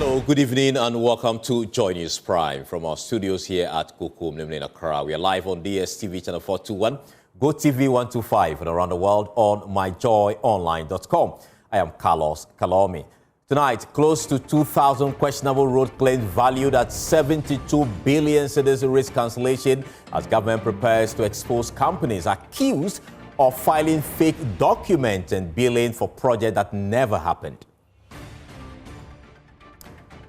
Hello, good evening and welcome to Joy News Prime from our studios here at Kukum, in Accra. We are live on DSTV channel 421, GoTV 125 and around the world on myjoyonline.com. I am Carlos Kalomi. Tonight, close to 2,000 questionable road claims valued at 72 billion cedis risk cancellation as government prepares to expose companies accused of filing fake documents and billing for projects that never happened.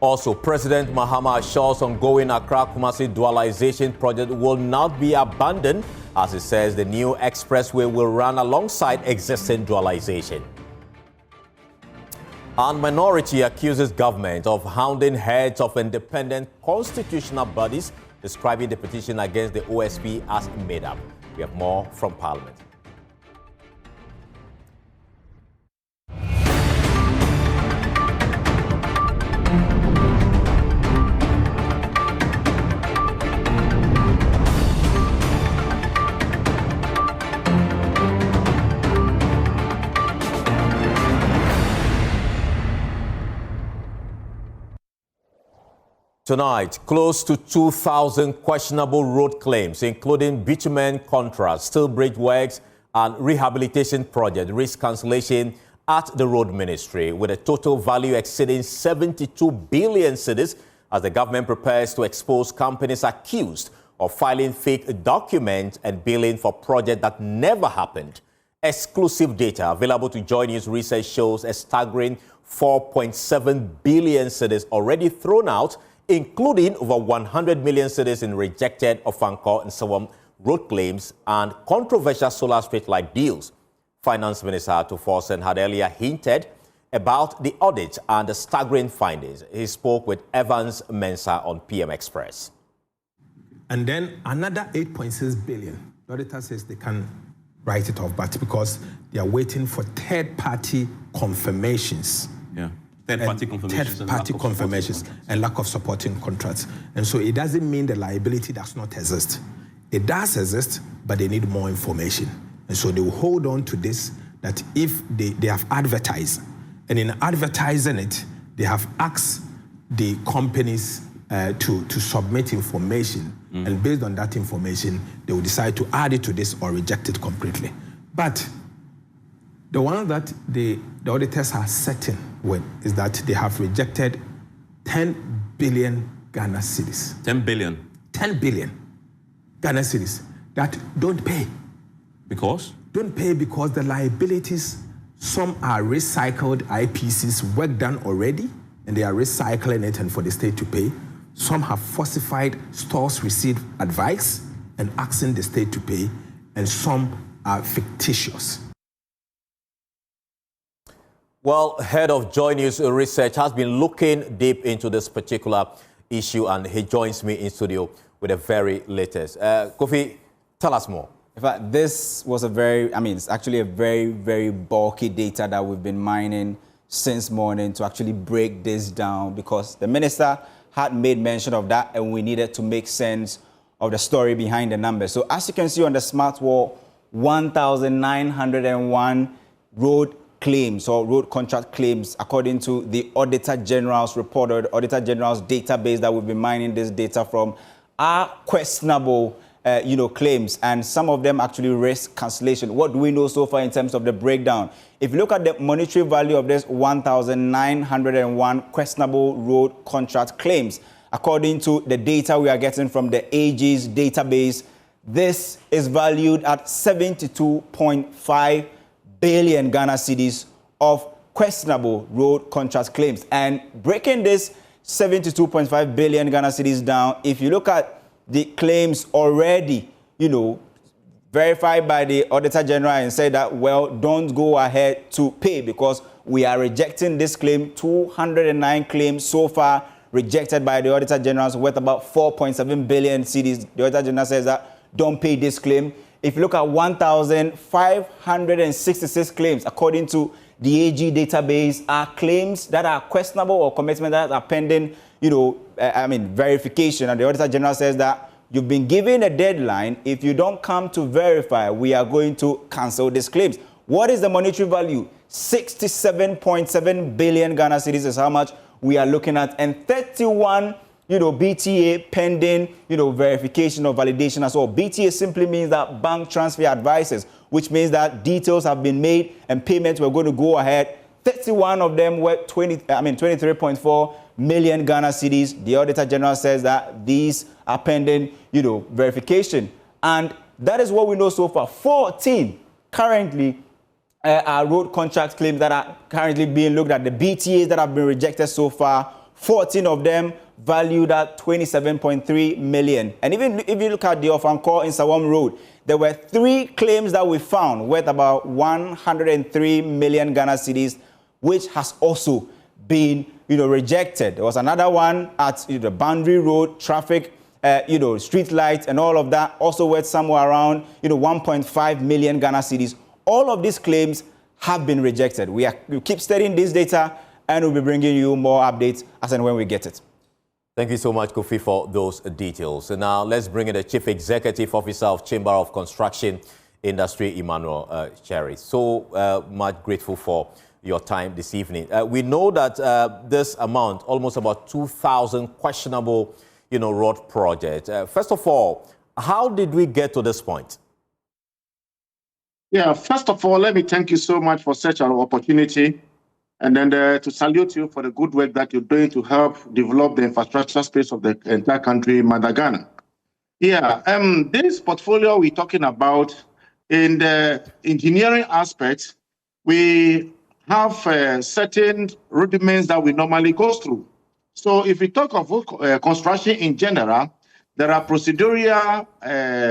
Also, President Mahama assures ongoing Accra-Kumasi dualization project will not be abandoned, as he says the new expressway will run alongside existing dualization. And minority accuses government of hounding heads of independent constitutional bodies, describing the petition against the OSP as made up. We have more from Parliament. Tonight, close to 2,000 questionable road claims, including bitumen contracts, steel bridge works, and rehabilitation project risk cancellation at the Road Ministry, with a total value exceeding 72 billion cedis, as the government prepares to expose companies accused of filing fake documents and billing for projects that never happened. Exclusive data available to Joy News Research shows a staggering 4.7 billion cedis already thrown out, including over 100 million cedis in rejected Ofankor-Nsawam road claims and controversial solar street light deals. Finance Minister Tuforsen had earlier hinted about the audit and the staggering findings. He spoke with Evans Mensah on PM Express. And then another 8.6 billion. The auditor says they can write it off, but they are waiting for third-party confirmations. Yeah. Third-party confirmations and lack of supporting contracts. And so it doesn't mean the liability does not exist. It does exist, but they need more information. And so they will hold on to this, that if they have advertised, and in advertising it, they have asked the companies to submit information, and based on that information, they will decide to add it to this or reject it completely. But the one that the auditors are certain with is that they have rejected 10 billion Ghana cedis. 10 billion? 10 billion Ghana cedis that don't pay. Because? Don't pay because the liabilities, some are recycled IPCs, work done already, and they are recycling it and for the state to pay. Some have falsified stores received advice and asking the state to pay, and some are fictitious. Well, head of Joy News Research has been looking deep into this particular issue, and he joins me in studio with the very latest. Kofi, tell us more. In fact, this was it's actually a very, very bulky data that we've been mining since morning to actually break this down, because the minister had made mention of that and we needed to make sense of the story behind the numbers. So as you can see on the smart wall, 1,901 road claims or road contract claims, according to the Auditor General's report, or the Auditor General's database that we've been mining this data from, are questionable claims, and some of them actually risk cancellation. What do we know so far in terms of the breakdown? If you look at the monetary value of this 1,901 questionable road contract claims, according to the data we are getting from the AG's database, this is valued at 72.5 billion Ghana cedis of questionable road contract claims. And breaking this 72.5 billion Ghana cedis down, if you look at the claims already, verified by the Auditor General and said that, well, don't go ahead to pay because we are rejecting this claim. 209 claims so far rejected by the Auditor General, worth about 4.7 billion cedis. The Auditor General says that don't pay this claim. If you look at 1,566 claims, according to the AG database, are claims that are questionable or commitment that are pending, verification. And the Auditor General says that you've been given a deadline. If you don't come to verify, we are going to cancel these claims. What is the monetary value? 67.7 billion Ghana cedis is how much we are looking at, and 31 BTA pending, verification or validation as well. BTA simply means that bank transfer advices, which means that details have been made and payments were going to go ahead. 31 of them were 23.4 million Ghana cedis. The Auditor General says that these are pending, verification. And that is what we know so far. 14 currently are road contract claims that are currently being looked at. The BTAs that have been rejected so far, 14 of them valued at 27.3 million. And even if you look at the Ofankor-Nsawam road, there were 3 claims that we found worth about 103 million Ghana cedis, which has also been, rejected. There was another one at the Boundary Road, traffic, street lights and all of that, also worth somewhere around, 1.5 million Ghana cedis. All of these claims have been rejected. We keep studying this data, and we'll be bringing you more updates as and when we get it. Thank you so much, Kofi, for those details. And now let's bring in the Chief Executive Officer of Chamber of Construction Industry, Emmanuel Cherry. So much grateful for your time this evening. We know that this amount, almost about 2,000 questionable, road projects. First of all, how did we get to this point? Yeah, first of all, let me thank you so much for such an opportunity. And then to salute you for the good work that you're doing to help develop the infrastructure space of the entire country, Mother Ghana. Yeah, this portfolio we're talking about, in the engineering aspect, we have certain rudiments that we normally go through. So if we talk of construction in general, there are procedural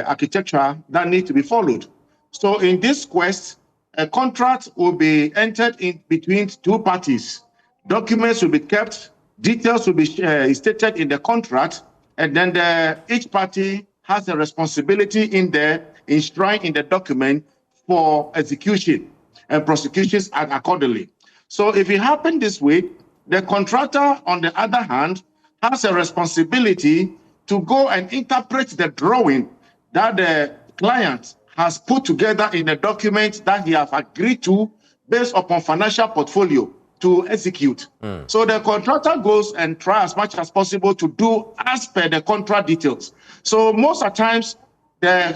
architecture that need to be followed. So in this quest, a contract will be entered in between 2 parties. Documents will be kept, details will be stated in the contract, and then each party has a responsibility in there, enshrined in the document for execution and prosecutions accordingly. So if it happened this way, the contractor, on the other hand, has a responsibility to go and interpret the drawing that the client has put together in a document that he has agreed to based upon financial portfolio to execute. So the contractor goes and tries as much as possible to do as per the contract details. So most of the times,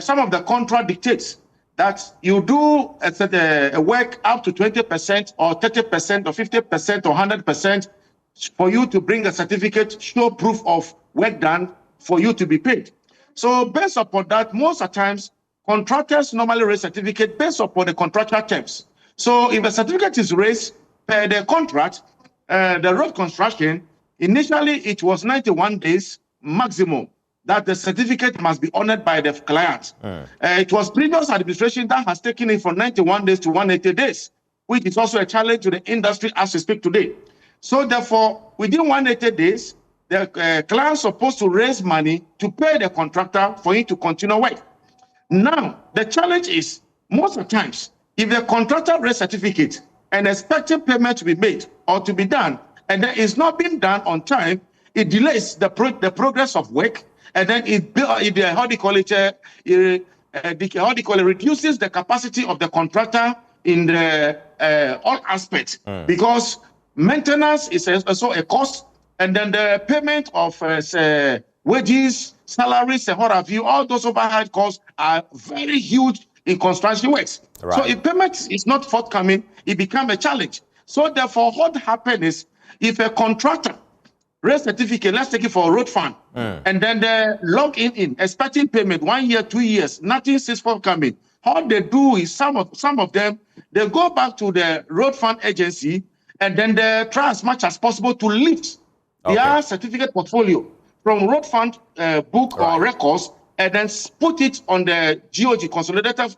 some of the contract dictates that you do a work up to 20% or 30% or 50% or 100% for you to bring a certificate, show proof of work done for you to be paid. So based upon that, most of the times, contractors normally raise certificate based upon the contractual terms. So if a certificate is raised per the contract, the road construction, initially it was 91 days maximum that the certificate must be honored by the client. It was previous administration that has taken it from 91 days to 180 days, which is also a challenge to the industry as we speak today. So therefore, within 180 days, the client is supposed to raise money to pay the contractor for him to continue work. Now, the challenge is, most of the times, if the contractor raise certificate and expecting payment to be made or to be done, and then it's not being done on time, it delays the progress of work, and then it reduces the capacity of the contractor in the all aspects, because maintenance is also a cost, and then the payment of wages, salaries, and what have you, all those overhead costs are very huge in construction works. Right. So if payment is not forthcoming, it becomes a challenge. So therefore, what happens is, if a contractor raise certificate, let's take it for a road fund, and then they log in expecting payment 1 year, 2 years, nothing is forthcoming. How they do is some of them, they go back to the road fund agency, and then they try as much as possible to lift their certificate portfolio from road fund book or records, and then put it on the GOG, consolidated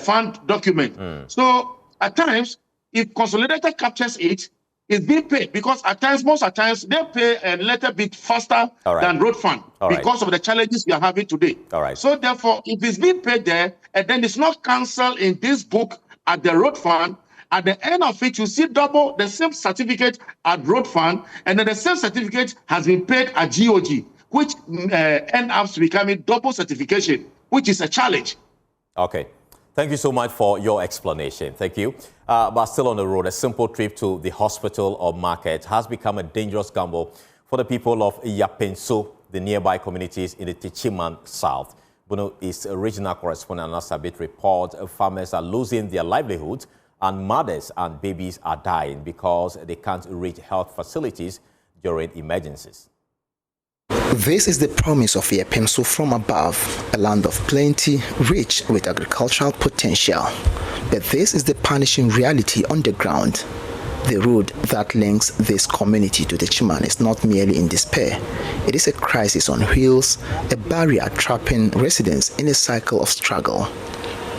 fund document. So at times, if consolidated captures it, it's being paid, because at times, most of the times, they pay a little bit faster than road fund because of the challenges we are having today. So therefore, if it's being paid there, and then it's not cancelled in this book at the road fund, at the end of it, you see double the same certificate at road fund, and then the same certificate has been paid at GOG, which ends up becoming double certification, which is a challenge. Okay. Thank you so much for your explanation. Thank you. But still on the road, a simple trip to the hospital or market has become a dangerous gamble for the people of Yepemso, the nearby communities in the Techiman South. Bono East regional correspondent Nasabit report farmers are losing their livelihoods and mothers and babies are dying because they can't reach health facilities during emergencies. This is the promise of Yepemso from above, a land of plenty, rich with agricultural potential. But this is the punishing reality on the ground. The road that links this community to the Chiman is not merely in despair. It is a crisis on wheels, a barrier trapping residents in a cycle of struggle.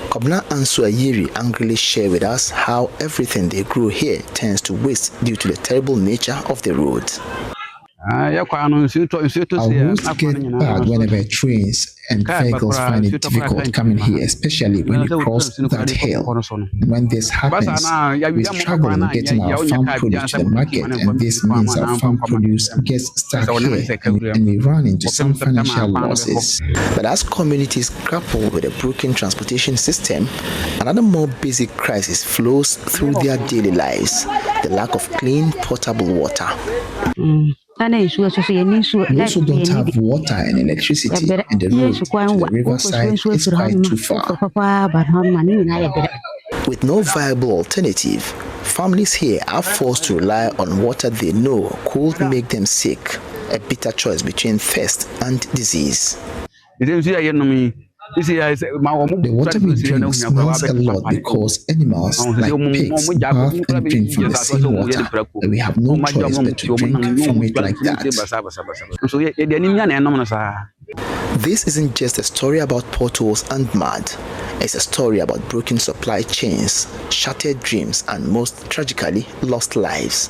Kobna Ansu Ayiri angrily shared with us how everything they grew here turns to waste due to the terrible nature of the road. Our roads get bad whenever trains and vehicles find it difficult coming here, especially when we cross that hill. And when this happens, we struggle in getting our farm produce to the market, and this means our farm produce gets stuck here and we run into some financial losses. But as communities grapple with a broken transportation system, another more basic crisis flows through their daily lives: the lack of clean, potable water. We also don't have water and electricity, and the road to the riverside is quite too far. With no viable alternative, families here are forced to rely on water they know could make them sick, a bitter choice between thirst and disease. The water we drink smells a lot because animals like pigs bath and drink from the same water, but we have no choice but to drink from it like that. This isn't just a story about potholes and mud. It's a story about broken supply chains, shattered dreams, and most tragically, lost lives.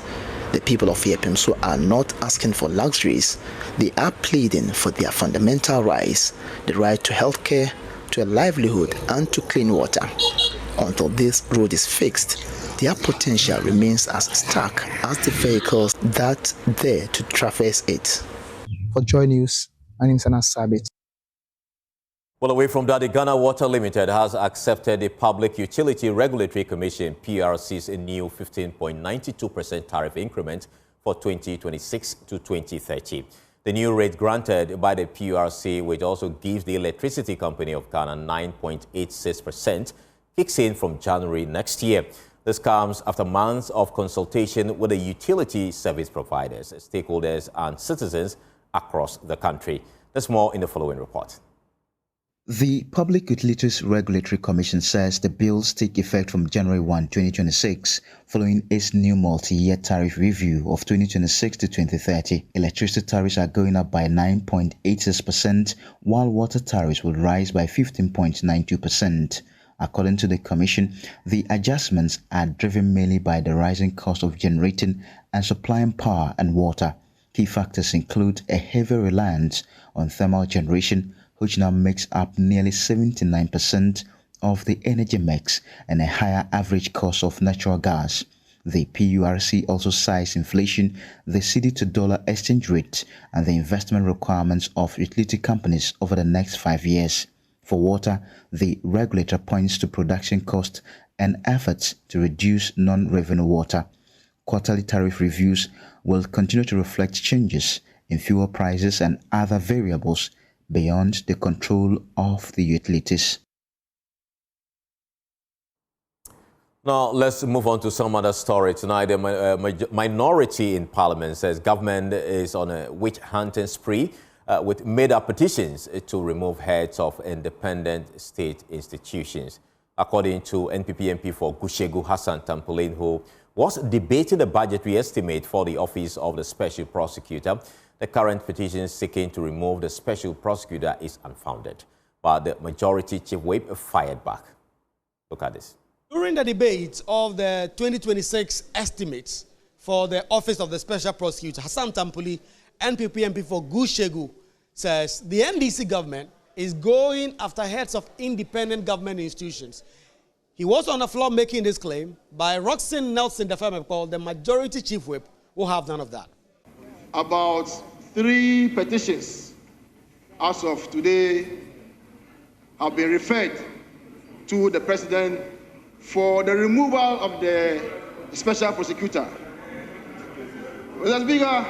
The people of Yepemso are not asking for luxuries. They are pleading for their fundamental rights, the right to healthcare, to a livelihood, and to clean water. Until this road is fixed, their potential remains as stark as the vehicles that dare to traverse it. For Joy News, my name is Anas Sabit. Well, away from that, the Ghana Water Limited has accepted the Public Utility Regulatory Commission, PRC's new 15.92% tariff increment for 2026 to 2030. The new rate granted by the PRC, which also gives the Electricity Company of Ghana 9.86%, kicks in from January next year. This comes after months of consultation with the utility service providers, stakeholders, and citizens across the country. There's more in the following report. The Public Utilities Regulatory Commission says the bills take effect from January 1, 2026, following its new multi-year tariff review of 2026 to 2030. Electricity tariffs are going up by 9.86%, while water tariffs will rise by 15.92%. According to the Commission, the adjustments are driven mainly by the rising cost of generating and supplying power and water. Key factors include a heavy reliance on thermal generation, which now makes up nearly 79% of the energy mix, and a higher average cost of natural gas. The PURC also cites inflation, the cedi to dollar exchange rate, and the investment requirements of utility companies over the next 5 years. For water, the regulator points to production costs and efforts to reduce non-revenue water. Quarterly tariff reviews will continue to reflect changes in fuel prices and other variables beyond the control of the utilities. Now, let's move on to some other story tonight. The minority in Parliament says government is on a witch-hunting spree with made-up petitions to remove heads of independent state institutions. According to NPP MP for Gushegu Hassan Tampolin, who was debating the budgetary estimate for the Office of the Special Prosecutor, the current petition seeking to remove the special prosecutor is unfounded, but the majority chief whip fired back. Look at this. During the debate of the 2026 estimates for the Office of the Special Prosecutor, Hassan Tampoli, NPP MP for Gushegu, says the NDC government is going after heads of independent government institutions. He was on the floor making this claim by Roxanne Nelson, the firm called the majority chief whip, who have none of that. About 3 petitions as of today have been referred to the President for the removal of the special prosecutor. Mr. Speaker,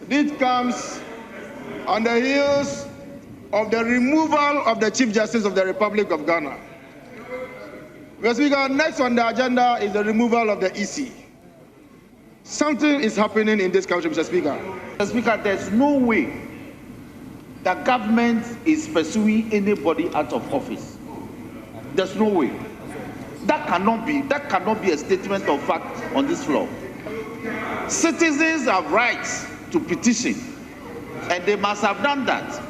this comes on the heels of the removal of the Chief Justice of the Republic of Ghana. Mr. Speaker, next on the agenda is the removal of the EC. Something is happening in this country, Mr. Speaker. Mr. Speaker, there's no way the government is pursuing anybody out of office. There's no way. That cannot be a statement of fact on this floor. Citizens have rights to petition, and they must have done that.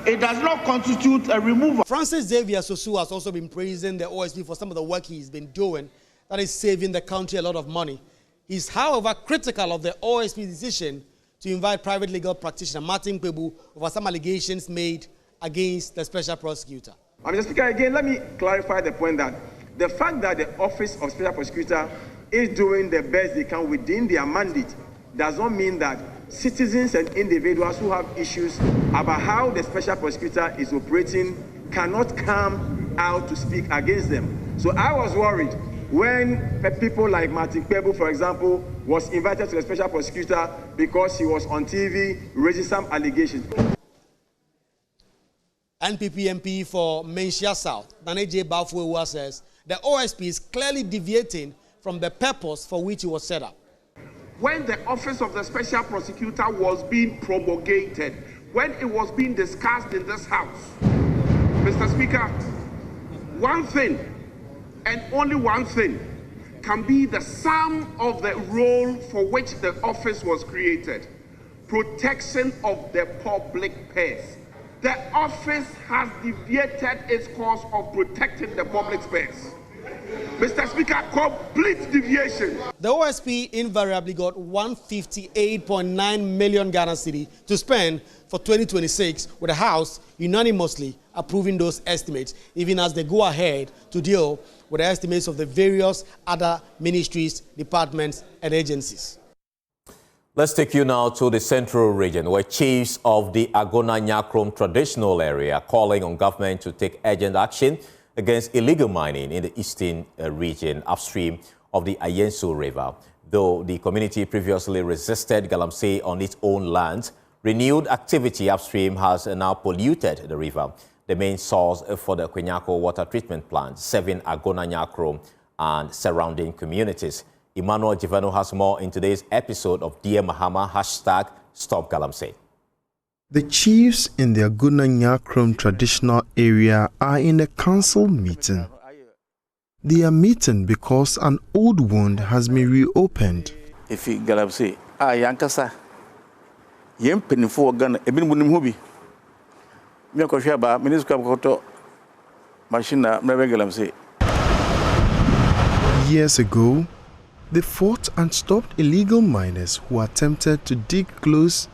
It does not constitute a removal. Francis Xavier Sosu has also been praising the OSP for some of the work he's been doing that is saving the country a lot of money. He's, however, critical of the OSP's decision to invite private legal practitioner Martin Pebu over some allegations made against the special prosecutor. Mr. Speaker, again, let me clarify the point that the fact that the Office of Special Prosecutor is doing the best they can within their mandate does not mean that citizens and individuals who have issues about how the Special Prosecutor is operating cannot come out to speak against them. So I was worried when people like Martin Pebu, for example, was invited to the Special Prosecutor because he was on TV raising some allegations. NPP MP for Menchia South, Nane J. Bafuewa says the OSP is clearly deviating from the purpose for which it was set up. When the Office of the Special Prosecutor was being promulgated, when it was being discussed in this House, Mr. Speaker, one thing and only one thing can be the sum of the role for which the office was created: protection of the public purse. The office has deviated its course of protecting the public purse. Mr. Speaker, complete deviation. The OSP invariably got 158.9 million Ghana cedi to spend for 2026, with the House unanimously approving those estimates, even as they go ahead to deal with the estimates of the various other ministries, departments, and agencies. Let's take you now to the central region, where chiefs of the Agona-Nyakrom traditional area are calling on government to take urgent action against illegal mining in the eastern region upstream of the Yepemso River. Though the community previously resisted galamsey on its own land, renewed activity upstream has now polluted the river, the main source for the Kwenyako water treatment plant, serving Agona-Nyakrom and surrounding communities. Emmanuel Jivano has more in today's episode of Dear Mahama #StopGalamsey. The chiefs in the Agona-Nyakrom traditional area are in a council meeting. They are meeting because an old wound has been reopened. If galamsey, yankasa, penifo Ghana, ebin bunim hubi. Me ko hwe ba, minister ko to machine na galamsey. Years ago, they fought and stopped illegal miners who attempted to dig close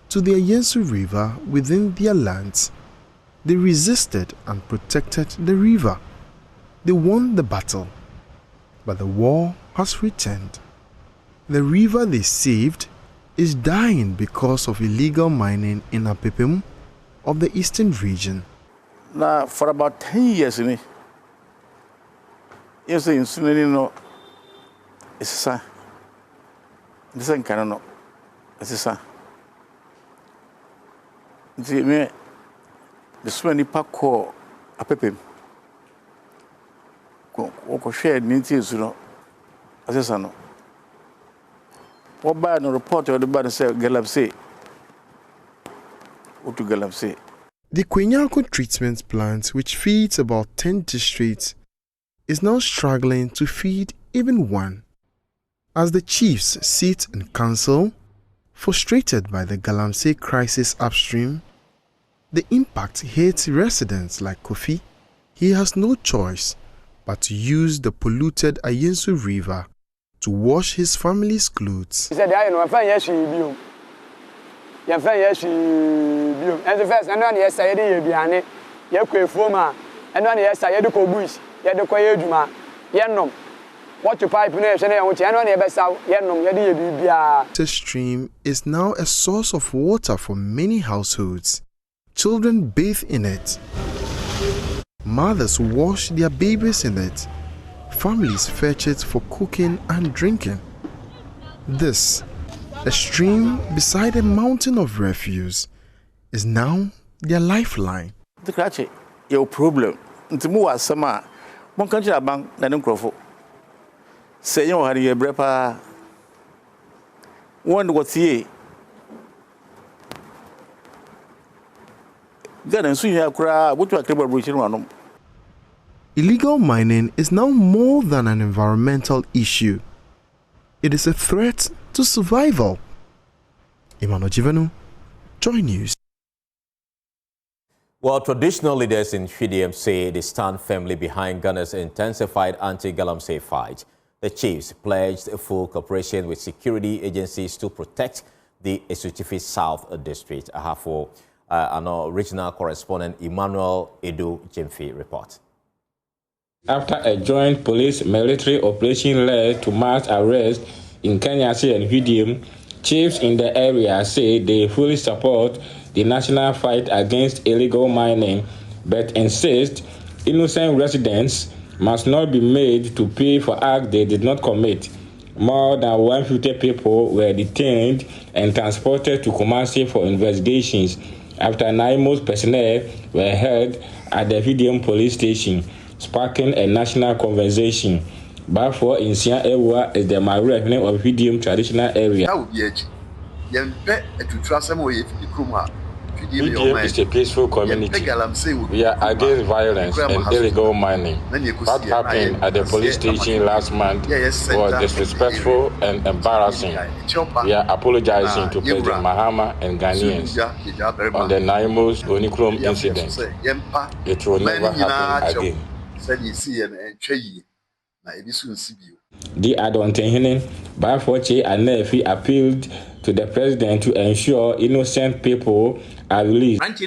to the Yepemso River within their lands. They resisted and protected the river. They won the battle, but the war has returned. The river they saved is dying because of illegal mining in Apepem of the eastern region. Now, for about 10 years, yes, no. It's a this is no. It's a the swani pako Apepem. Ko share ninti no. Asesa no. What bad no report or the bad say galamsey. Utu galamsey. The Kwenyako treatment plant, which feeds about 10 districts, is now struggling to feed even one. As the chiefs sit in council, frustrated by the galamsey crisis upstream, the impact hits residents like Kofi. He has no choice but to use the polluted Yepemso River to wash his family's clothes. He said, The stream is now a source of water for many households. Children bathe in it. Mothers wash their babies in it. Families fetch it for cooking and drinking. This, a stream beside a mountain of refuse, is now their lifeline. The crash, your problem. It's more as summer. One country bank, Nadim Crofo. Say you had your brepa. One what's ye. Then and soon you have cry. What you are capable of reaching. Illegal mining is now more than an environmental issue. It is a threat to survival. Emmanuel Jivenu, Joy News. Well, traditional leaders in Fidiam say they stand firmly behind Ghana's intensified anti-galamsey fight. The chiefs pledged full cooperation with security agencies to protect the Esuchifi South District. I have for our regional correspondent Emmanuel Edu Jemfi report. After a joint police-military operation led to mass arrests in Kejetia and Fidiam, chiefs in the area say they fully support the national fight against illegal mining, but insist innocent residents must not be made to pay for acts they did not commit. More than 150 people were detained and transported to Kumasi for investigations after NIMO's personnel were held at the Fidiam police station, sparking a national conversation. Bafo Insia Ewa is the Marine of Fidiam traditional area. Fidiam is a peaceful community. We are against violence and illegal mining. What happened at the police station last month was disrespectful and embarrassing. We are apologizing to President Mahama and Ghanaians on the Naimos Onikrom incident. It will never happen again. The Adontenhinen, Bafoche and Nefi appealed to the president to ensure innocent people are released. Most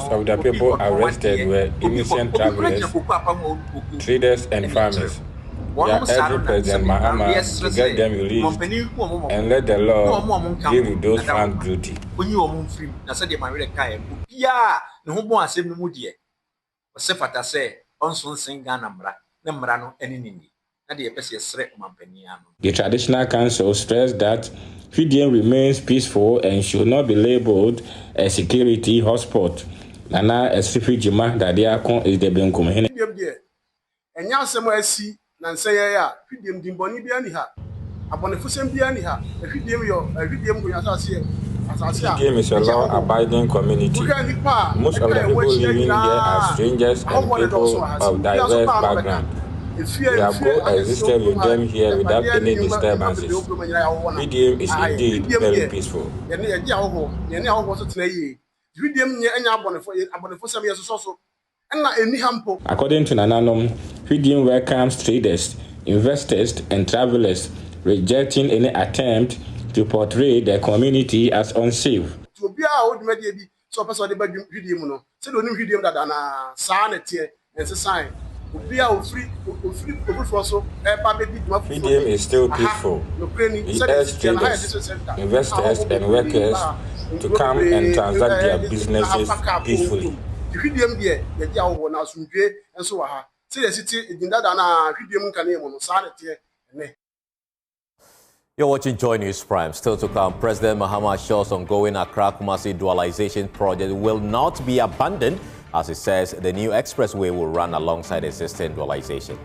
of the people arrested were innocent travelers, traders and farmers. We are urging President Mahama to get them released and let the law deal with those found guilty. The traditional council stressed that Fidiam remains peaceful and should not be labeled a security hotspot. Nana Esifi Jima Dadiakon is the Benkumene. Fidiam dimboni biani ha. Abonefusem biani ha. Fidiam is a law-abiding community. Most of the people living here are strangers and people of diverse backgrounds. We have coexisted with them here without any disturbances. Fidiam is indeed very peaceful. According to Nananom, Fidiam welcomes traders, investors, and travelers, rejecting any attempt to portray the community as unsafe. Fidiam is still peaceful. He urged traders, investors, and workers to come and transact their businesses peacefully. You're watching Joy News Prime. Still to come, President Mahama assures ongoing Accra-Kumasi dualization project will not be abandoned, as he says the new expressway will run alongside existing dualization.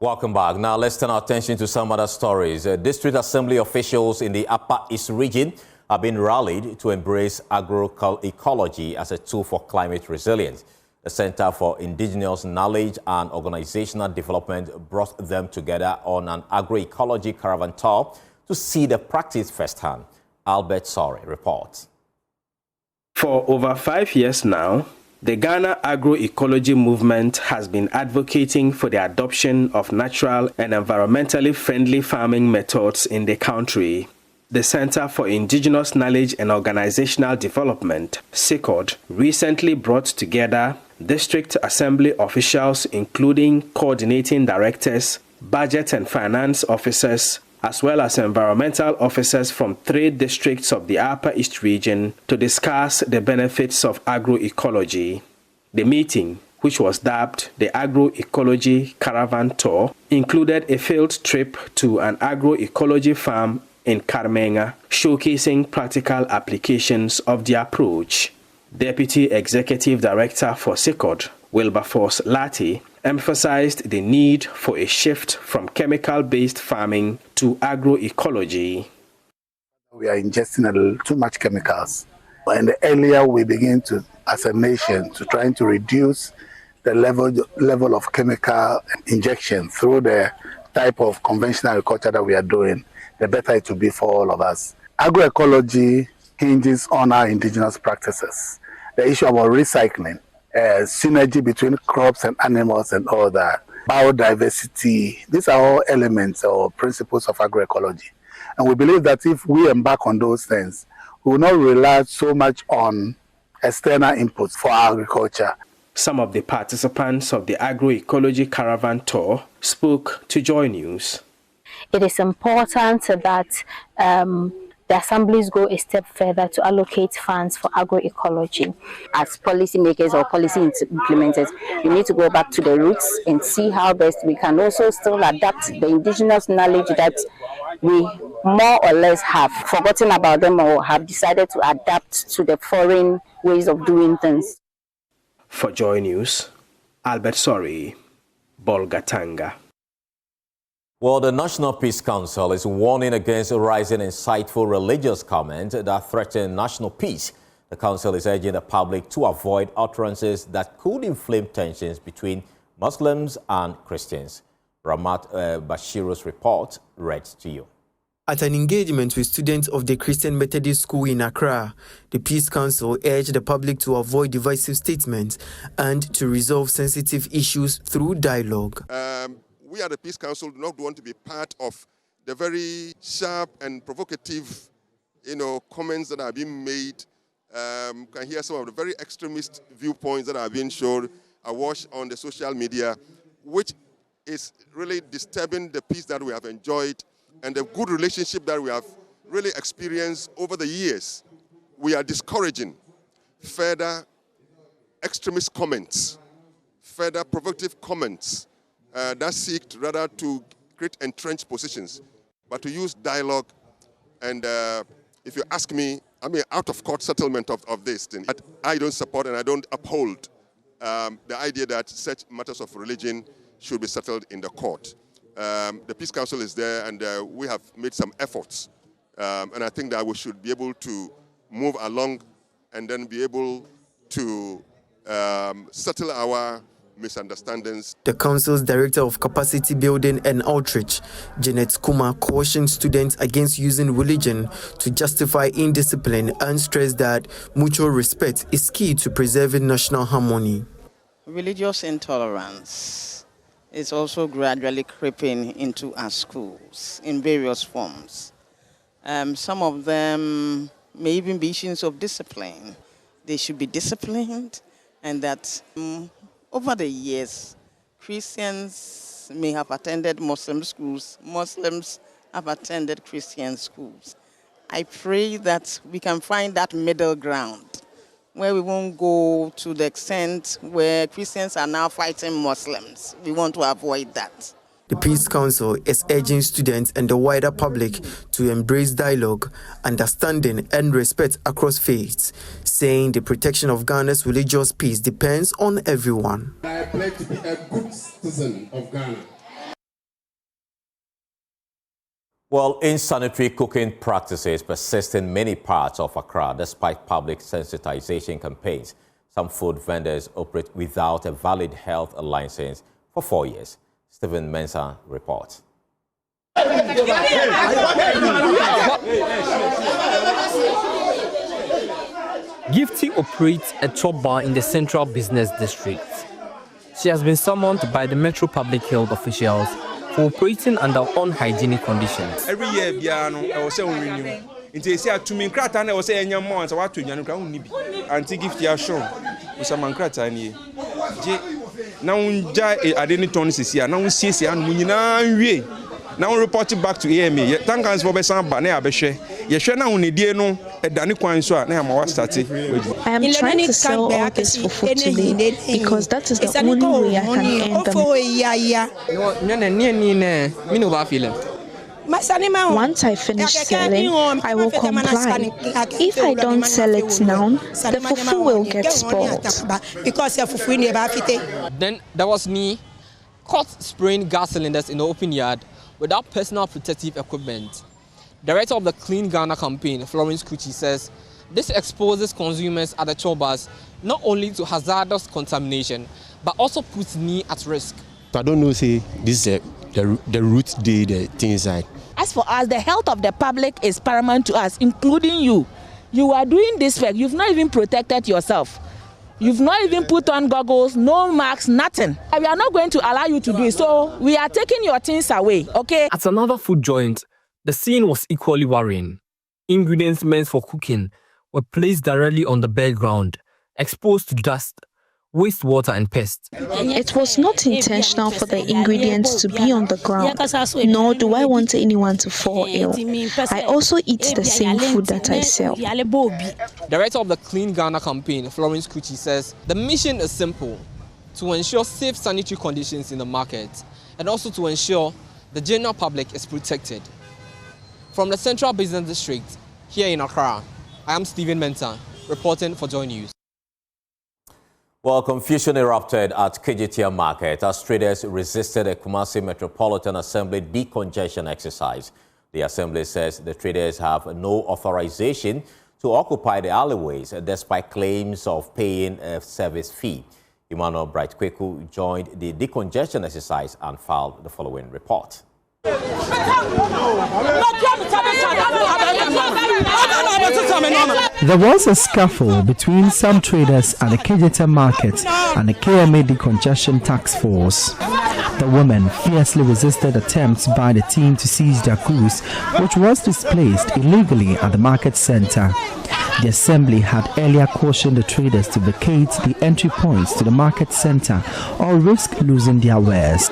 Welcome back. Now let's turn our attention to some other stories. District Assembly officials in the Upper East region have been rallied to embrace agroecology as a tool for climate resilience. The Center for Indigenous Knowledge and Organizational Development brought them together on an agroecology caravan tour to see the practice firsthand. Albert Sorry reports. For over 5 years now, The Ghana agroecology movement has been advocating for the adoption of natural and environmentally friendly farming methods in the country. The Center for Indigenous Knowledge and Organizational Development, CICOD, recently brought together district assembly officials, including coordinating directors, budget and finance officers, as well as environmental officers from 3 districts of the Upper East region to discuss the benefits of agroecology. The meeting, which was dubbed the Agroecology Caravan Tour, included a field trip to an agroecology farm in Karmenga, showcasing practical applications of the approach. Deputy Executive Director for CICOD, Wilberforce Lati, emphasized the need for a shift from chemical-based farming to agroecology. We are ingesting too much chemicals. And the earlier we begin to, as a nation, to trying to reduce the level of chemical injection through the type of conventional agriculture that we are doing, the better it will be for all of us. Agroecology hinges on our indigenous practices. The issue about recycling, synergy between crops and animals and all that, biodiversity, these are all elements or principles of agroecology. And we believe that if we embark on those things, we will not rely so much on external inputs for agriculture. Some of the participants of the Agroecology Caravan Tour spoke to Joy News. It is important that the assemblies go a step further to allocate funds for agroecology. As policymakers or policy implementers, we need to go back to the roots and see how best we can also still adapt the indigenous knowledge that we more or less have forgotten about them or have decided to adapt to the foreign ways of doing things. For Joy News, Albert Sori, Bolgatanga. Well, the National Peace Council is warning against rising insightful religious comments that threaten national peace. The council is urging the public to avoid utterances that could inflame tensions between Muslims and Christians. Ramat Bashiru's report read to you. At an engagement with students of the Christian Methodist School in Accra, the Peace Council urged the public to avoid divisive statements and to resolve sensitive issues through dialogue. We at the Peace Council do not want to be part of the very sharp and provocative, comments that are being made. Can hear some of the very extremist viewpoints that are being shown awash on the social media, which is really disturbing the peace that we have enjoyed and the good relationship that we have really experienced over the years. We are discouraging further extremist comments, further provocative comments that seek rather to create entrenched positions, but to use dialogue. And if you ask me, out-of-court settlement of this thing. I don't support and I don't uphold the idea that such matters of religion should be settled in the court. The Peace Council is there, and we have made some efforts. And I think that we should be able to move along and then be able to settle our misunderstandings. The Council's Director of Capacity Building and Outreach, Janet Kuma, cautioned students against using religion to justify indiscipline and stressed that mutual respect is key to preserving national harmony. Religious intolerance is also gradually creeping into our schools in various forms. Some of them may even be issues of discipline. They should be disciplined, and that over the years, Christians may have attended Muslim schools, Muslims have attended Christian schools. I pray that we can find that middle ground where we won't go to the extent where Christians are now fighting Muslims. We want to avoid that. The Peace Council is urging students and the wider public to embrace dialogue, understanding and respect across faiths, saying the protection of Ghana's religious peace depends on everyone. I pledge to be a good citizen of Ghana. Well, insanitary cooking practices persist in many parts of Accra despite public sensitization campaigns. Some food vendors operate without a valid health license for 4 years. Stephen Mensah reports. Gifty operates a chop bar in the Central Business District. She has been summoned by the Metro Public Health officials for operating under unhygienic conditions. Every year, I was saying, Inti esi atumi nkrata na wose enya mo ansa wato nyan nkra hunni bi anti gift ya show usama nkrata ni je na unja ade ni ton sisi na unsiesie anu nyina nwie na un report back to AMA tankans for besan ba na abehwe ye hwe na unedie no edane kwan so na ma wa start. I am trying to sell all this for food today because that is the only way I can earn them. Once I finish selling, I will comply. If I don't sell it now, the fufu will get spoiled. Then there was me caught spraying gas cylinders in the open yard without personal protective equipment. Director of the Clean Ghana campaign, Florence Kuchi, says this exposes consumers at the chobas not only to hazardous contamination, but also puts me at risk. I don't know, say this is the root day, the things like. As for us, the health of the public is paramount to us, including you. You are doing this work. You've not even protected yourself. You've not even put on goggles, no masks, nothing. We are not going to allow you to do it. So we are taking your things away, okay? At another food joint, the scene was equally worrying. Ingredients meant for cooking were placed directly on the bare ground, exposed to dust, wastewater and pests. It was not intentional for the ingredients to be on the ground, nor do I want anyone to fall ill. I also eat the same food that I sell. Director of the Clean Ghana campaign, Florence Kuchi, says the mission is simple: to ensure safe sanitary conditions in the market and also to ensure the general public is protected. From the Central Business District, here in Accra, I am Stephen Mensah, reporting for Joy News. Well, confusion erupted at Kejetia market as traders resisted a Kumasi Metropolitan Assembly decongestion exercise. The assembly says the traders have no authorization to occupy the alleyways despite claims of paying a service fee. Emmanuel Bright-Kweku joined the decongestion exercise and filed the following report. There was a scuffle between some traders at the Kejetia market and the KMA Decongestion Task Force. The women fiercely resisted attempts by the team to seize their goods, which was displaced illegally at the market center. The assembly had earlier cautioned the traders to vacate the entry points to the market center or risk losing their wares.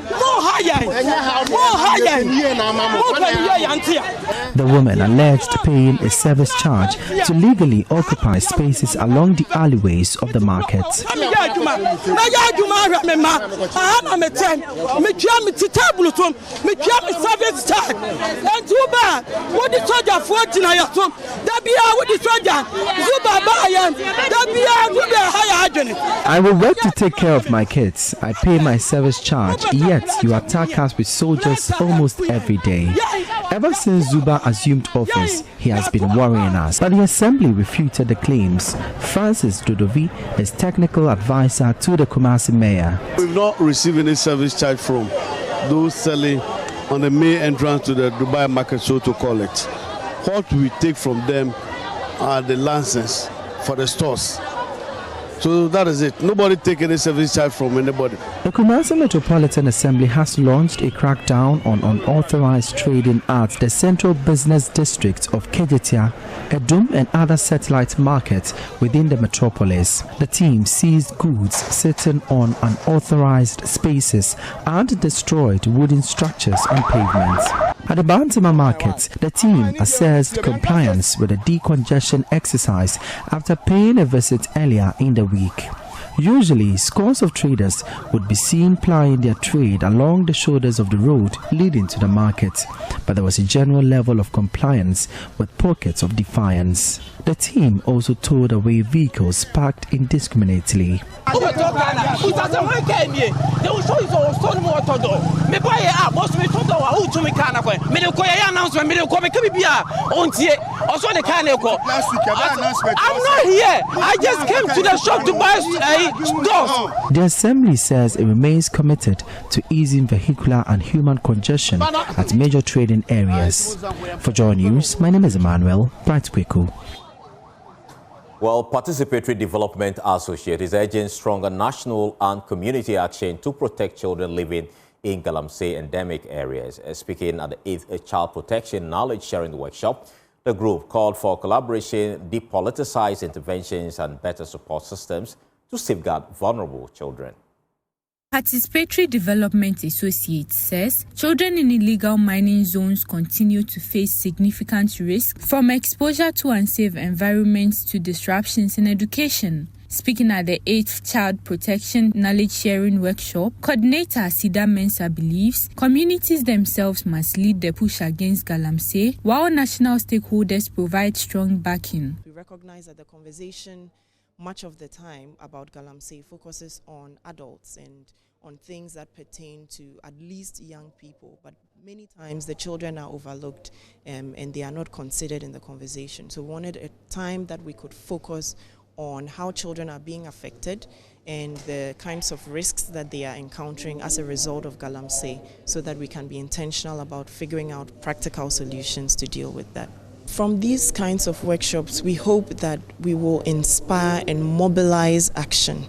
The women alleged paying a service charge to legally occupy spaces along the alleyways of the market. I will work to take care of my kids. I pay my service charge, yet you attack us with soldiers almost every day. Ever since Zuba assumed office, he has been worrying us, but the assembly refuted the claims. Francis Dodovi is technical advisor to the Kumasi mayor. We've not received any service charge from those selling on the main entrance to the Dubai market, so to call it. What we take from them are the license for the stores. So that is it. Nobody take any service charge from anybody. The Kumasi Metropolitan Assembly has launched a crackdown on unauthorized trading at the Central Business District of Kejetia, Edum and other satellite markets within the metropolis. The team seized goods sitting on unauthorized spaces and destroyed wooden structures on pavements. At the Bantima market, the team assessed compliance with the decongestion exercise after paying a visit earlier in the week. Usually, scores of traders would be seen plying their trade along the shoulders of the road leading to the market, but there was a general level of compliance with pockets of defiance. The team also towed away vehicles parked indiscriminately. I'm not here. I just came to the shop to buy stores. The assembly says it remains committed to easing vehicular and human congestion at major trading areas. For Joy News, my name is Emmanuel Bright-Kweku. Well, Participatory Development Associate is urging stronger national and community action to protect children living in Galamsey endemic areas. Speaking at the 8th Child Protection Knowledge Sharing Workshop, the group called for collaboration, depoliticized interventions and better support systems to safeguard vulnerable children. Participatory Development Associate says children in illegal mining zones continue to face significant risk from exposure to unsafe environments to disruptions in education. Speaking at the 8th Child Protection Knowledge Sharing Workshop, Coordinator Asida Mensah believes communities themselves must lead the push against Galamsey, while national stakeholders provide strong backing. We recognize that the conversation much of the time about Galamsey focuses on adults and on things that pertain to at least young people, but many times the children are overlooked and they are not considered in the conversation. So we wanted a time that we could focus on how children are being affected and the kinds of risks that they are encountering as a result of Galamsey, so that we can be intentional about figuring out practical solutions to deal with that. From these kinds of workshops, we hope that we will inspire and mobilize action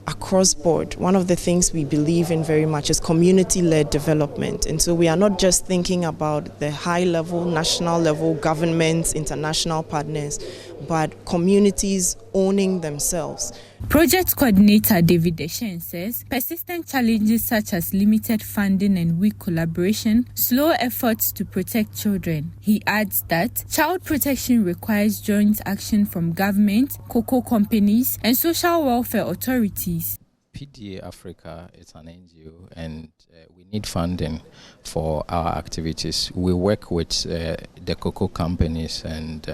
across board. One of the things we believe in very much is community-led development. And so we are not just thinking about the high level, national level, governments, international partners, but communities owning themselves. Project Coordinator David Deshen says persistent challenges such as limited funding and weak collaboration slow efforts to protect children. He adds that child protection requires joint action from government, cocoa companies, and social welfare authorities. PDA Africa is an NGO and we need funding for our activities. We work with the cocoa companies and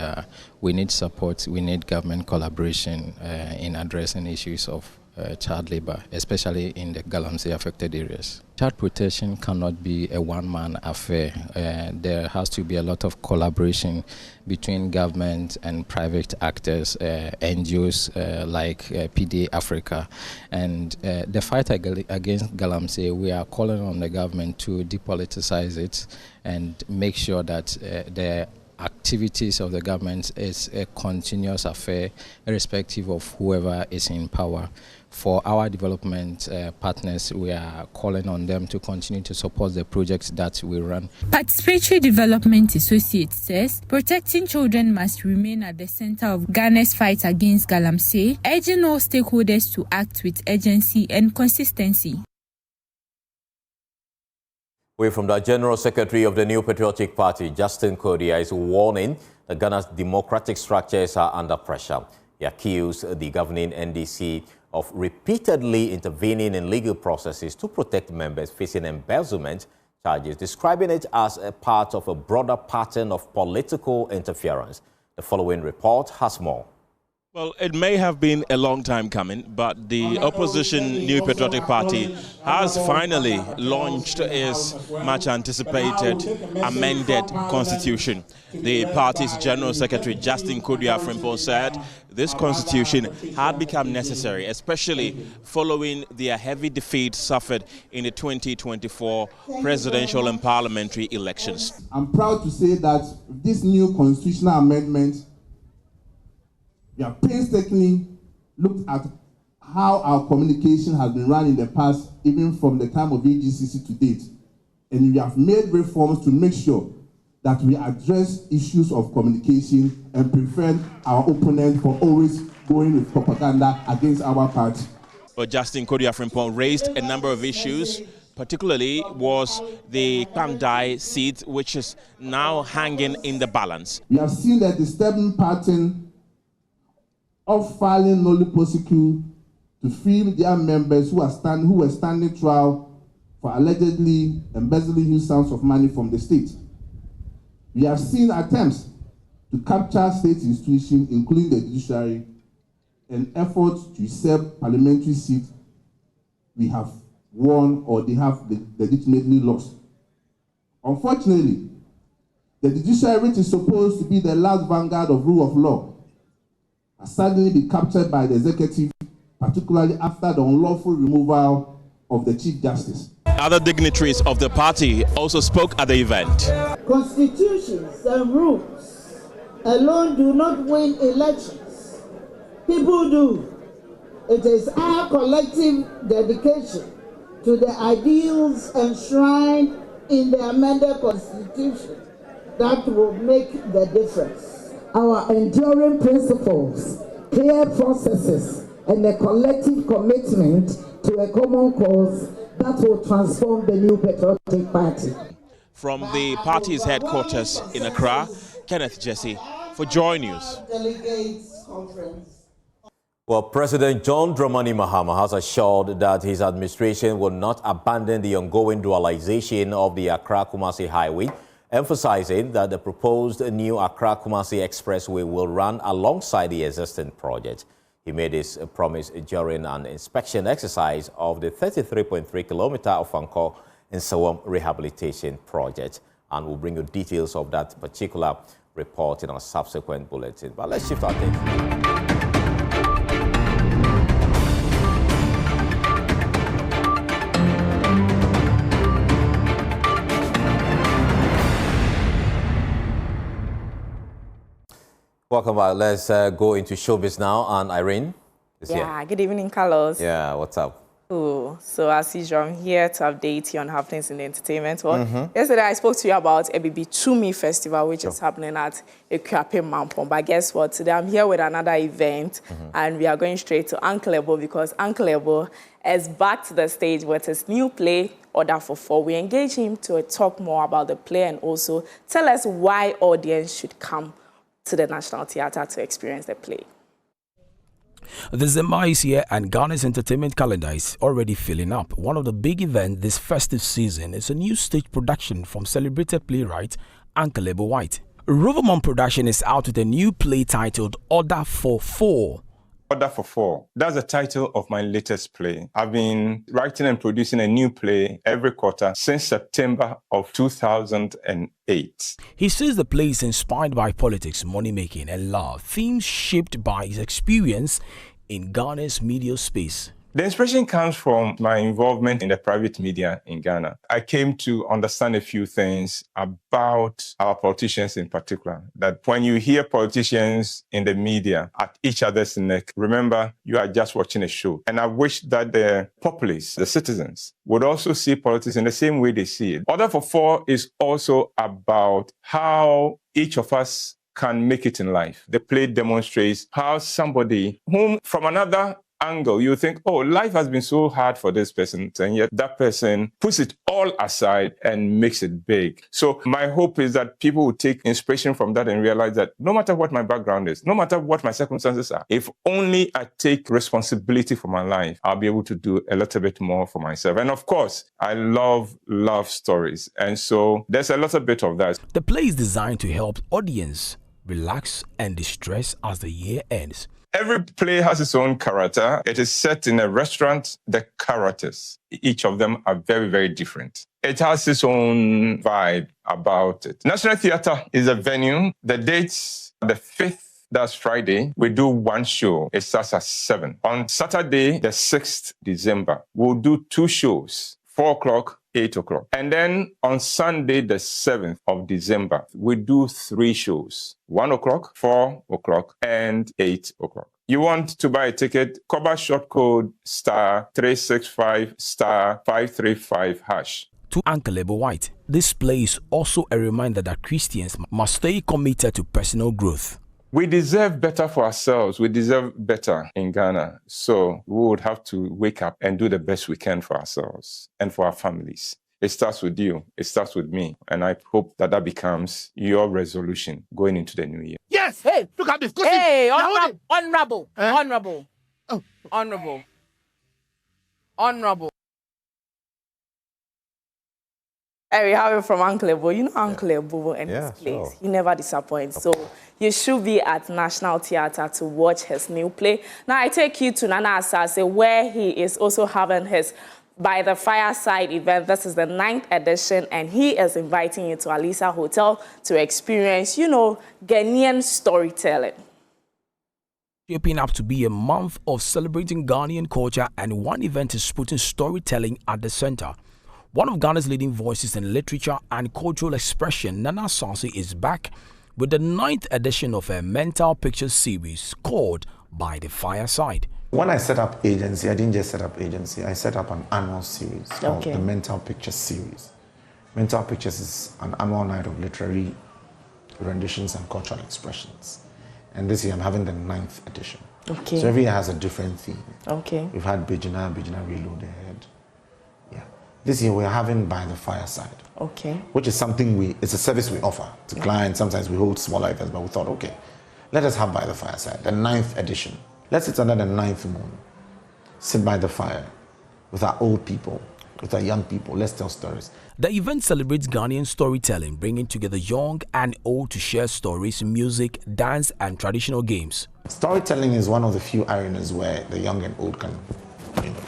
we need support, we need government collaboration in addressing issues of child labor, especially in the Galamsey affected areas. Child protection cannot be a one-man affair. There has to be a lot of collaboration between government and private actors, NGOs like PDA Africa. And the fight against Galamsey, we are calling on the government to depoliticize it and make sure that the activities of the government is a continuous affair, irrespective of whoever is in power. For our development partners, we are calling on them to continue to support the projects that we run. Participatory Development Associate says protecting children must remain at the center of Ghana's fight against Galamsey, urging all stakeholders to act with urgency and consistency. Away from the General Secretary of the New Patriotic Party, Justin Kejetia, is warning that Ghana's democratic structures are under pressure. He accused the governing NDC of repeatedly intervening in legal processes to protect members facing embezzlement charges, describing it as a part of a broader pattern of political interference. The following report has more. Well, it may have been a long time coming, but the opposition New Patriotic Party has finally launched its much anticipated amended constitution. The party's General Secretary Justin Kejetia said this constitution had become necessary, especially following their heavy defeat suffered in the 2024 presidential and parliamentary elections. I'm proud to say that this new constitutional amendment, we have painstakingly looked at how our communication has been run in the past, even from the time of AGCC to date. And we have made reforms to make sure that we address issues of communication and prevent our opponents from always going with propaganda against our party. Well, Justin Kejetia raised a number of issues. Particularly was the Pandai seat, which is now hanging in the balance. We have seen that disturbing pattern of filing nolly prosecute to free their members who were standing trial for allegedly embezzling huge sums of money from the state. We have seen attempts to capture state institutions, including the judiciary, and efforts to usurp parliamentary seats we have won or they have legitimately lost. Unfortunately, the judiciary, which is supposed to be the last vanguard of rule of law, has suddenly been captured by the executive, particularly after the unlawful removal of the Chief Justice. Other dignitaries of the party also spoke at the event. Constitutions and rules alone do not win elections. people do. It is our collective dedication to the ideals enshrined in the amended Constitution that will make the difference. Our enduring principles, clear processes, and a collective commitment to a common cause that will transform the New Patriotic Party. From the party's headquarters in Accra, Kenneth Jesse for Joy News. Well, President John Dramani Mahama has assured that his administration will not abandon the ongoing dualization of the Accra-Kumasi Highway, emphasizing that the proposed new Accra-Kumasi Expressway will run alongside the existing project. He made his promise during an inspection exercise of the 33.3-kilometer Ofankor-Nsawam rehabilitation project. And we'll bring you details of that particular report in our subsequent bulletin. But let's shift our attention. Welcome back. Let's go into showbiz now. And Irene is here. Good evening, Carlos. Yeah, what's up? Cool. So as usual, I'm here to update you on happenings in the entertainment world. Yesterday, I spoke to you about ABB Tumi Festival, which is happening at Ekuape Mampong. But guess what? Today, I'm here with another event, and we are going straight to Uncle Ebo, because Uncle Ebo has back to the stage with his new play, Order for Four. We engage him to talk more about the play and also tell us why audience should come to the National Theatre to experience the play. December is here and Ghana's entertainment calendar is already filling up. One of the big events this festive season is a new stage production from celebrated playwright Uncle Ebo White. Rovermont Production is out with a new play titled Order for Four. Order for Four. That's the title of my latest play. I've been writing and producing a new play every quarter since September of 2008. He says the play is inspired by politics, money-making and love, themes shaped by his experience in Ghana's media space. The inspiration comes from my involvement in the private media in Ghana. I came to understand a few things about our politicians in particular. That when you hear politicians in the media at each other's neck, remember you are just watching a show. And I wish that the populace, the citizens, would also see politics in the same way they see it. Order for Four is also about how each of us can make it in life. The play demonstrates how somebody whom from another angle, you think, oh, life has been so hard for this person, and yet that person puts it all aside and makes it big. So my hope is that people will take inspiration from that and realize that no matter what my background is, no matter what my circumstances are, if only I take responsibility for my life, I'll be able to do a little bit more for myself. And of course, I love love stories. And so there's a little bit of that. The play is designed to help audience relax and distress as the year ends. Every play has its own character. It is set in a restaurant. The characters, each of them are very, very different. It has its own vibe about it. National Theatre is a venue. The dates, the 5th, that's Friday, we do one show. It starts at 7. On Saturday, the 6th December, we'll do 2 shows, 4 o'clock, 8 o'clock. And then on Sunday, the 7th of December, we do 3 shows, 1 o'clock, 4 o'clock, and 8 o'clock. You want to buy a ticket, cover short code *365*535#. To Uncle Ebo White, this play is also a reminder that Christians must stay committed to personal growth. We deserve better for ourselves. We deserve better in Ghana. So we would have to wake up and do the best we can for ourselves and for our families. It starts with you. It starts with me. And I hope that that becomes your resolution going into the new year. Yes! Hey, look at this. Hey, honorable. Hey, we have it from Uncle Ebo. You know Uncle Ebo and his plays. Sure. He never disappoints. So you should be at National Theatre to watch his new play. Now I take you to Nana Asase, where he is also having his By the Fireside event. This is the 9th edition, and he is inviting you to Alisa Hotel to experience, Ghanaian storytelling. Shaping up to be a month of celebrating Ghanaian culture, and one event is putting storytelling at the center. One of Ghana's leading voices in literature and cultural expression, Nana Asase, is back with the 9th edition of a mental picture series called by the fireside. When I set up agency, I didn't just set up agency. I set up an annual series called the Mental Pictures series. Mental Pictures is an annual night of literary renditions and cultural expressions. And this year I'm having the 9th edition. Okay. So every year has a different theme. Okay. We've had Bijina Reloaded. Yeah. This year we're having By the Fireside. Okay. Which is something it's a service we offer to clients. Sometimes we hold smaller events, but we thought, okay, let us have By the Fireside, the 9th edition. Let's sit under the 9th moon, sit by the fire with our old people, with our young people. Let's tell stories. The event celebrates Ghanaian storytelling, bringing together young and old to share stories, music, dance, and traditional games. Storytelling is one of the few arenas where the young and old can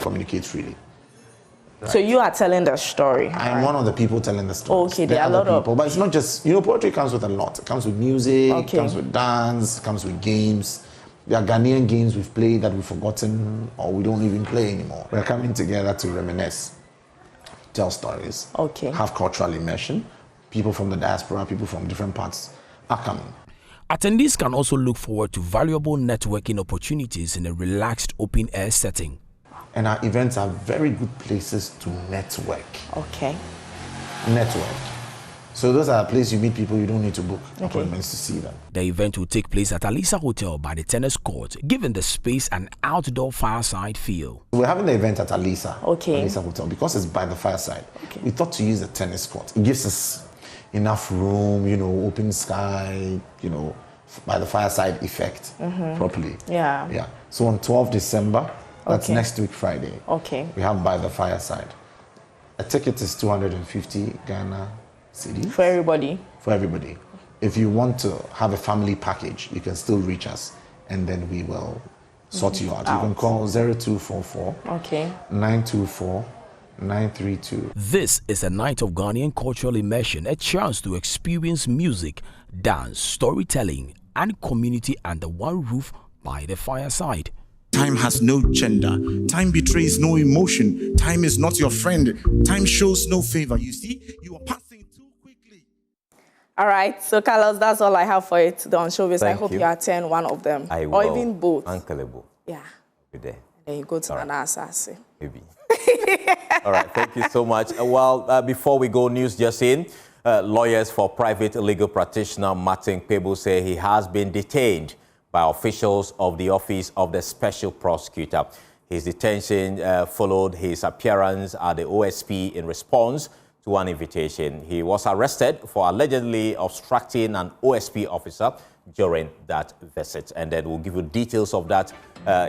communicate freely. Right. So you are telling the story. I am one of the people telling the story. Okay, there are a lot of people, but it's not just, poetry comes with a lot. It comes with music, it comes with dance, it comes with games. There are Ghanaian games we've played that we've forgotten or we don't even play anymore. We're coming together to reminisce, tell stories, have cultural immersion. People from the diaspora, people from different parts are coming. Attendees can also look forward to valuable networking opportunities in a relaxed open-air setting. And our events are very good places to network. Okay. Network. So those are places you meet people, you don't need to book appointments to see them. The event will take place at Alisa Hotel by the tennis court, giving the space an outdoor fireside feel. We're having the event at Alisa Hotel because it's by the fireside. We thought to use the tennis court. It gives us enough room, open sky, by the fireside effect properly. Yeah. So on 12th December, that's next week Friday. We have by the fireside. A ticket is 250 Ghana cedis. For everybody? For everybody. If you want to have a family package, you can still reach us and then we will sort you out. You can call 0244 924 932. This is a night of Ghanaian cultural immersion, a chance to experience music, dance, storytelling, and community under one roof by the fireside. Time has no gender. Time betrays no emotion. Time is not your friend. Time shows no favor. You see, you are passing too quickly. All right, so Carlos, that's all I have for you today on Showbiz. I hope you attend one of them. I will. Or even both. Uncleable. Yeah. Be there. Then you go to Nana Asase. Maybe. All right, thank you so much. Before we go, news just in. Lawyers for private legal practitioner Martin Pebu say he has been detained by officials of the Office of the Special Prosecutor. His detention followed his appearance at the OSP in response to an invitation. He was arrested for allegedly obstructing an OSP officer during that visit. And then we'll give you details of that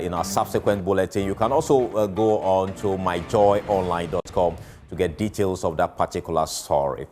in our subsequent bulletin. You can also go on to myjoyonline.com to get details of that particular story.